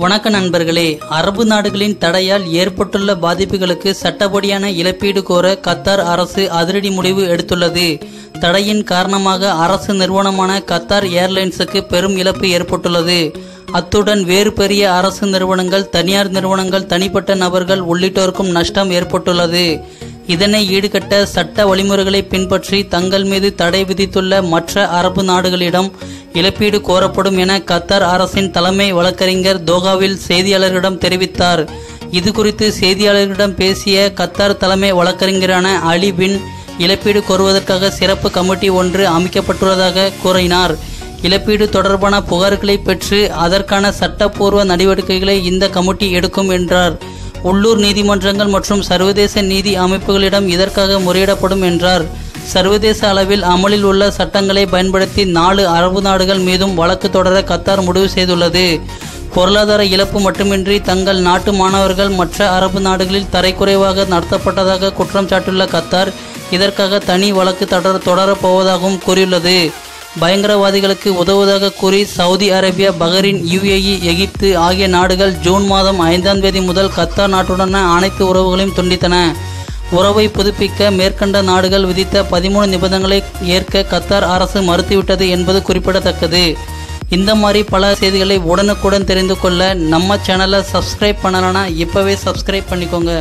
வணக்க நண்பர்களே, அரபு நாடுகளின் தடையால் ஏற்பட்டுள்ள பாதிப்புகளுக்கு சட்டப்படியான இழப்பீடு கோர கத்தார் அரசு அதிரடி முடிவு எடுத்துள்ளது. தடையின் காரணமாக அரசு நிறுவனமான கத்தார் ஏர்லைன்ஸுக்கு பெரும் இழப்பு ஏற்பட்டுள்ளது. அத்துடன் வேறு பெரிய அரசு நிறுவனங்கள், தனியார் நிறுவனங்கள், தனிப்பட்ட நபர்கள் உள்ளிட்டோருக்கும் நஷ்டம் ஏற்பட்டுள்ளது. இதனை ஈடுகட்ட சட்ட வழிமுறைகளை பின்பற்றி தங்கள் மீது தடை விதித்துள்ள மற்ற அரபு நாடுகளிடம் இழப்பீடு கோரப்படும் என கத்தார் அரசின் தலைமை வழக்கறிஞர் தோஹாவில் செய்தியாளர்களிடம் தெரிவித்தார். இது குறித்து செய்தியாளர்களிடம் பேசிய கத்தார் தலைமை வழக்கறிஞரான அலி பின் இழப்பீடு கோருவதற்காக சிறப்பு கமிட்டி ஒன்று அமைக்கப்பட்டுள்ளதாக கூறினார். இழப்பீடு தொடர்பான புகார்களை பெற்று அதற்கான சட்டப்பூர்வ நடவடிக்கைகளை இந்த கமிட்டி எடுக்கும் என்றார். உள்ளூர் நீதிமன்றங்கள் மற்றும் சர்வதேச நீதி அமைப்புகளிடம் இதற்காக முறையிடப்படும் என்றார். சர்வதேச அளவில் அமலில் உள்ள சட்டங்களை பயன்படுத்தி 4 அரபு நாடுகள் மீதும் வழக்கு தொடர கத்தார் முடிவு செய்துள்ளது. பொருளாதார இழப்பு மட்டுமின்றி தங்கள் நாட்டு மாணவர்கள் மற்ற அரபு நாடுகளில் தரைக்குறைவாக நடத்தப்பட்டதாக குற்றம் சாட்டியுள்ள கத்தார் இதற்காக தனி வழக்கு தொடரப் போவதாகவும் கூறியுள்ளது. பயங்கரவாதிகளுக்கு உதவுவதாக கூறி சவுதி அரேபியா, பஹ்ரைன், UAE, எகிப்து ஆகிய நாடுகள் ஜூன் மாதம் 5ஆம் தேதி முதல் கத்தார் நாட்டுடனான அனைத்து உறவுகளையும் துண்டித்தன. உறவை புதுப்பிக்க மேற்கண்ட நாடுகள் விதித்த 13 நிபந்தனைகளை ஏற்க கத்தார் அரசு மறுத்துவிட்டது என்பது குறிப்பிடத்தக்கது. இந்த மாதிரி பல செய்திகளை உடனுக்குடன் தெரிந்து கொள்ள நம்ம சேனலை சப்ஸ்கிரைப் பண்ணலன்னா இப்போவே சப்ஸ்கிரைப் பண்ணிக்கோங்க.